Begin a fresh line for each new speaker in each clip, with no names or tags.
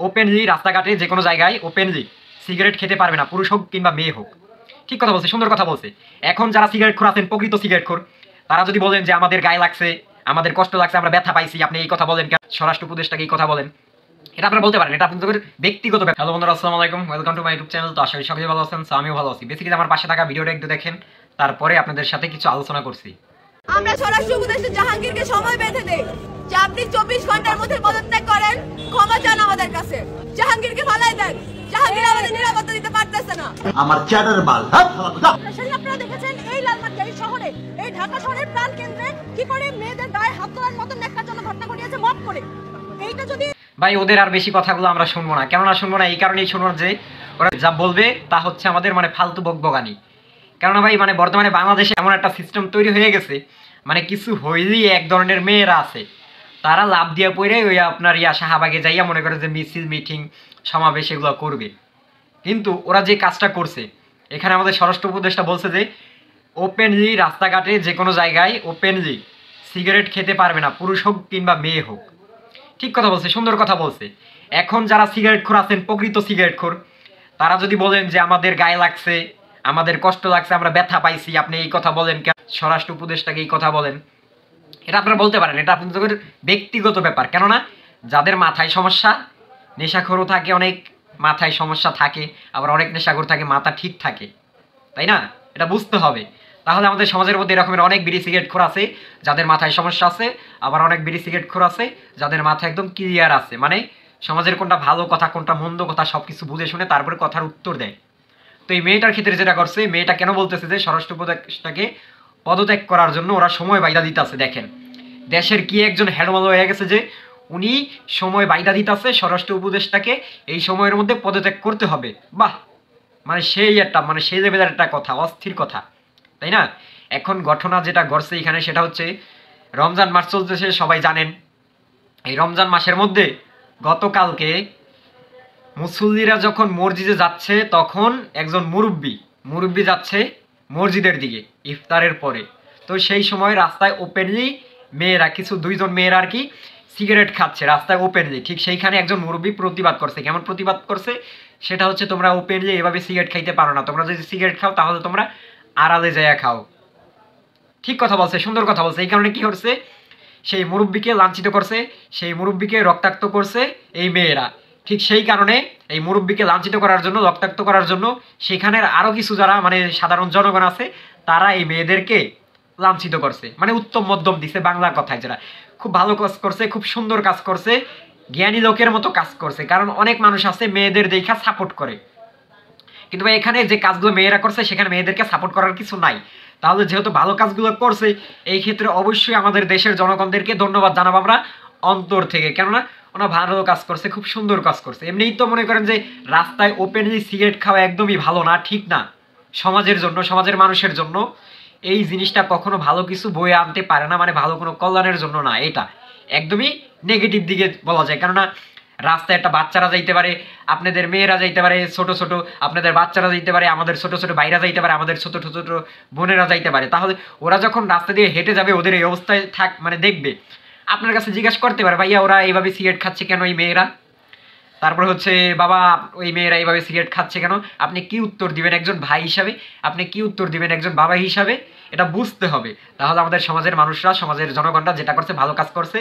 Openly রাস্তাঘাটে যে কোনো জায়গায় ওপেনলি সিগারেট খেতে পারবে না, পুরুষ হোক কিংবা মেয়ে হোক। ঠিক কথা বলছে, সুন্দর কথা বলছে। এখন যারা সিগারেট খোর আছেন, প্রকৃত সিগারেট খোর, তারা যদি বলেন যে আমাদের গায়ে লাগছে, আমাদের কষ্ট লাগছে, আমরা ব্যথা পাইছি, আপনি এই কথা বলেন কেন? স্বরাষ্ট্র উপদেষ্টাকে এই কথা বলেন, এটা আপনারা বলতে পারেন, এটা আপনাদের ব্যক্তিগত ব্যাপার। হ্যালো বন্ধুরা, আসসালামু আলাইকুম, welcome to my YouTube channel. তো আশা করি সকলেই ভালো আছেন, আমিও ভালো আছি। বেসিক্যালি আমার পাশে থাকা ভিডিওটা একটু দেখেন, তারপরে আপনাদের সাথে কিছু আলোচনা করছি।
আমরা স্বরাষ্ট্র উপদেষ্টা জাহাঙ্গীরকে সময় বেঁধে দেই যে আপনি 24 ঘন্টার মধ্যে পদত্যাগ করেন, ক্ষমা চান আমাদের কাছে, জাহাঙ্গীরকে ফালাই দেন। জাহাঙ্গীর আমাদের নিরাপত্তা দিতে পারতেছে না।
আমার চ্যাটার বাল।
আপনারা দেখেছেন এই লালমাটিয়ারি শহরে, এই ঢাকা শহরের প্রাণ কেন্দ্রে কি করে মেয়েদের গায়ে হাত তোলার মতো ন্যাক্কারজনক ঘটনা ঘটিয়েছে মব করে। এইটা যদি
ভাই ওদের আর বেশি কথাগুলো আমরা শুনবো না। কেননা শুনবো না? এই কারণেই শুনবো না যে ওরা যা বলবে তা হচ্ছে আমাদের ফালতু বকবগানি। কেননা ভাই বর্তমানে বাংলাদেশে এমন একটা সিস্টেম তৈরি হয়ে গেছে, কিছু হইলেই এক ধরনের মেয়েরা আছে, তারা লাভ দিয়ে পড়ে ওই আপনার শাহবাগে যাইয়া মনে করে যে মিছিল মিটিং সমাবেশ এগুলো করবে। কিন্তু ওরা যে কাজটা করছে, এখানে আমাদের স্বরাষ্ট্র উপদেষ্টা বলছে যে ওপেনলি রাস্তাঘাটে যে কোনো জায়গায় ওপেনলি সিগারেট খেতে পারবে না, পুরুষ হোক কিংবা মেয়ে হোক। ঠিক কথা বলছে, সুন্দর কথা বলছে। এখন যারা সিগারেট খোর আছেন, প্রকৃত সিগারেট খোর, তারা যদি বলেন যে আমাদের গায়ে লাগছে, আমাদের কষ্ট লাগছে, আমরা ব্যথা পাইছি, আপনি এই কথা বলেন কেন? স্বরাষ্ট্র উপদেষ্টাকে এই কথা বলেন, এটা আপনারা বলতে পারেন, এটা আপনাদের ব্যক্তিগত ব্যাপার। কেননা যাদের মাথায় সমস্যা, নেশাখোরও থাকে, অনেক মাথায় সমস্যা থাকে, আবার অনেক নেশাখোর থাকে মাথা ঠিক থাকে, তাই না? এটা বুঝতে হবে। তাহলে আমাদের সমাজের মধ্যে এরকমের অনেক বিড়ি সিগারেট খোর আছে যাদের মাথায় সমস্যা আছে, আবার অনেক বিড়ি সিগারেট খোর আছে যাদের মাথায় একদম ক্লিয়ার আছে, সমাজের কোনটা ভালো কথা কোনটা মন্দ কথা সবকিছু বুঝে শুনে তারপরে কথার উত্তর দেয়। তো এই মেয়েটার ক্ষেত্রে যেটা করছে, মেয়েটা কেন বলতেছে যে স্বরাষ্ট্র উপদেষ্টাকে পদত্যাগ করার জন্য ওরা সময় বাইদা দিতেছে। দেখেন দেশের কি একজন হেডমাল হয়ে গেছে যে উনি সময় বাইদা দিতেছে স্বরাষ্ট্র উপদেষ্টাকে এই সময়ের মধ্যে পদত্যাগ করতে হবে। বাহ, সেই একটা সেই লেভেলের একটা কথা, অস্থির কথা, তাই না? এখন ঘটনা যেটা ঘটছে এখানে সেটা হচ্ছে রমজান মাস চলতেছে, সবাই জানেন। এই রমজান মাসের মধ্যে গতকালকে মুসল্লিরা যখন মসজিদে যাচ্ছে, তখন একজন মুরব্বি যাচ্ছে মসজিদের দিকে ইফতারের পরে। তো সেই সময় রাস্তায় ওপেনলি মেয়েরা, দুইজন মেয়েরা আর কি সিগারেট খাচ্ছে রাস্তায় ওপেনলি। ঠিক সেইখানে একজন মুরব্বি প্রতিবাদ করছে। কেমন প্রতিবাদ করছে? সেটা হচ্ছে, তোমরা ওপেনলি এভাবে সিগারেট খাইতে পারো না, তোমরা যদি সিগারেট খাও তাহলে তোমরা আড়ালে যাইয়া খাও। ঠিক কথা বলছে, সুন্দর কথা বলছে। এই কারণে কি করছে, সেই মুরব্বিকে লাঞ্ছিত করছে, সেই মুরব্বিকে রক্তাক্ত করছে এই মেয়েরা। ঠিক সেই কারণে এই মুরব্বিকে লাঞ্ছিত করার জন্য, রক্তাক্ত করার জন্য সেখানের আরও কিছু যারা সাধারণ জনগণ আছে, তারা এই মেয়েদেরকে লাঞ্ছিত করছে, উত্তম মধ্যম দিছে বাংলা কথায়। যারা খুব ভালো কাজ করছে, খুব সুন্দর কাজ করছে, জ্ঞানী লোকের মতো কাজ করছে। কারণ অনেক মানুষ আছে মেয়েদের দেখা সাপোর্ট করে, কিন্তু ভাই এখানে যে কাজগুলো মেয়েরা করছে সেখানে মেয়েদেরকে সাপোর্ট করার কিছু নাই। তাহলে যেহেতু ভালো কাজগুলো করছে, এই ক্ষেত্রে অবশ্যই আমাদের দেশের জনগণদেরকে ধন্যবাদ জানাবো আমরা অন্তর থেকে। কেননা ওরা ভালো কাজ করছে, খুব সুন্দর কাজ করছে। এমনিই তো মনে করেন যে রাস্তায় ওপেনলি সিগারেট খাওয়া একদমই ভালো না, ঠিক না, সমাজের জন্য, সমাজের মানুষের জন্য এই জিনিসটা কখনো ভালো কিছু বয়ে আনতে পারে না, ভালো কোনো কল্যাণের জন্য না, এটা একদমই নেগেটিভ দিকে বলা যায়। কেননা রাস্তায় একটা বাচ্চারা যাইতে পারে, আপনাদের মেয়েরা যাইতে পারে, ছোট ছোট আপনাদের বাচ্চারা যাইতে পারে, আমাদের ছোট ছোট ভাইরা যাইতে পারে, আমাদের ছোট ছোট বোনেরা যাইতে পারে। তাহলে ওরা যখন রাস্তা দিয়ে হেঁটে যাবে, ওদের এই অবস্থায় দেখবে, আপনার কাছে জিজ্ঞাসা করতে পারে, ভাইয়া ওরা এইভাবে সিগারেট খাচ্ছে কেন এই মেয়েরা? তারপর হচ্ছে, বাবা ওই মেয়েরা এইভাবে সিগারেট খাচ্ছে কেন? আপনি কি উত্তর দিবেন একজন ভাই হিসাবে? আপনি কি উত্তর দিবেন একজন বাবা হিসাবে? এটা বুঝতে হবে। তাহলে আমাদের সমাজের মানুষরা, সমাজের জনগণরা যেটা করছে ভালো কাজ করছে।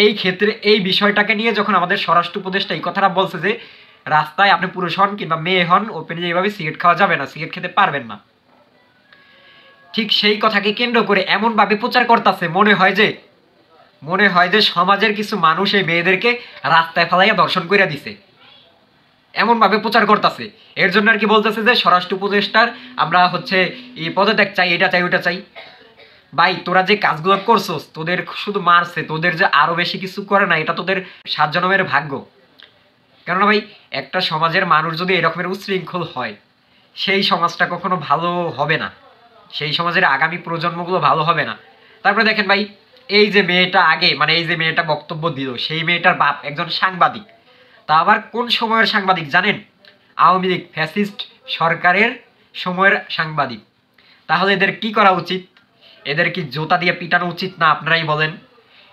এই ক্ষেত্রে এই বিষয়টাকে নিয়ে যখন আমাদের স্বরাষ্ট্র উপদেষ্টা এই কথাটা বলছে যে রাস্তায় আপনি পুরুষ হন কিংবা মেয়ে হন, ওপেনে এইভাবে সিগারেট খাওয়া যাবে না, সিগারেট খেতে পারবেন না, ঠিক সেই কথাকে কেন্দ্র করে এমনভাবে প্রচার করতেছে, মনে হয় যে সমাজের কিছু মানুষ এই মেয়েদেরকে রাস্তায় ফেলাইয়া দর্শন করে দিছে, এমনভাবে প্রচার করতেছে। এর জন্য আর কি বলতেছে যে স্বরাষ্ট্র উপদেষ্টার আমরা এই পদত্যাগ চাই, এটা চাই, ওটা চাই। ভাই তোরা যে কাজগুলো করছোস, তোদের শুধু মারছে, তোদের যে আরো বেশি কিছু করে না, এটা তোদের 7 জন্মের ভাগ্য। কেননা ভাই একটা সমাজের মানুষ যদি এরকমের উচ্ছৃঙ্খল হয়, সেই সমাজটা কখনো ভালো হবে না, সেই সমাজের আগামী প্রজন্মগুলো ভালো হবে না। তারপরে দেখেন ভাই, এই যে মেয়েটা আগে এই যে মেয়েটা বক্তব্য দিল, সেই মেয়েটার বাপ একজন সাংবাদিক। তা আবার কোন সময়ের সাংবাদিক জানেন? আওয়ামী লীগ ফ্যাসিস্ট সরকারের সময়ের সাংবাদিক। তাহলে এদের কি করা উচিত? এদের কি জুতা দিয়ে পিটানো উচিত না? আপনারাই বলেন।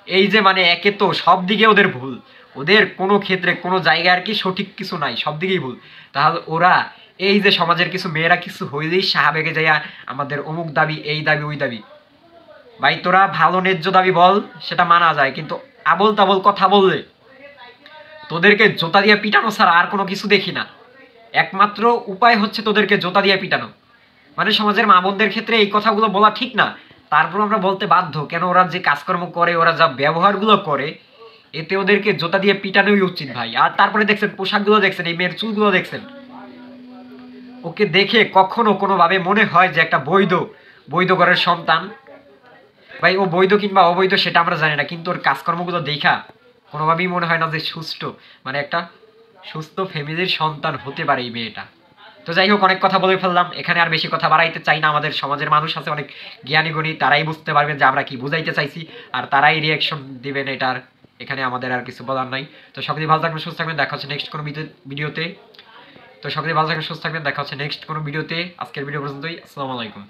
এই যে একে তো সব দিকে ওদের ভুল, ওদের কোনো ক্ষেত্রে কোনো জায়গায় আর কি সঠিক কিছু নাই, সব দিকেই ভুল। তাহলে ওরা এই যে সমাজের কিছু মেয়েরা কিছু হইলেই সাহাবেগে যাইয়া আমাদের অমুক দাবি, এই দাবি, ওই দাবি। ভাই তোরা ভালো ন্যায্য দাবি বল, সেটা মানা যায়, কিন্তু আবল তাবল কথা বললে তোদেরকে জোতা দিয়ে পিটানো ছাড়া আর কোনো কিছু দেখি না। একমাত্র উপায় হচ্ছে তোদেরকে জোতা দিয়ে পিটানো। মানে সমাজের মা বোনদের ক্ষেত্রে এই কথাগুলো বলা ঠিক না, তারপর আমরা বলতে বাধ্য, কেন ওরা যে কাজকর্ম করে, ওরা যা ব্যবহারগুলো করে, এতে ওদেরকে জোতা দিয়ে পিটানোই উচিত ভাই। আর তারপরে দেখছেন পোশাকগুলো দেখছেন, এই মেয়ের চুলগুলো দেখছেন, ওকে দেখে কখনো কোনোভাবে মনে হয় যে একটা বৈধ ঘরের সন্তান? ভাই ও বৈধ কিংবা অবৈধ সেটা আমরা জানি না, কিন্তু ওর কাজকর্মগুলো দেখা কোনোভাবেই মনে হয় না যে মানে একটা সুস্থ ফ্যামিলির সন্তান হতে পারে এই মেয়েটা। তো যাই হোক, অনেক কথা বলে ফেললাম, এখানে আর বেশি কথা বাড়াইতে চাই না। আমাদের সমাজের মানুষ আছে অনেক জ্ঞানী গুণী, তারাই বুঝতে পারবেন যে আমরা কি বুঝাইতে চাইছি, আর তারাই রিয়াকশন দিবেন এটার। এখানে আমাদের আর কিছু বলার নাই। তো সকলেই ভালো থাকবেন, সুস্থ থাকবেন, দেখা হচ্ছে নেক্সট কোনো ভিডিওতে। আজকের ভিডিও পর্যন্তই। আসসালামু আলাইকুম।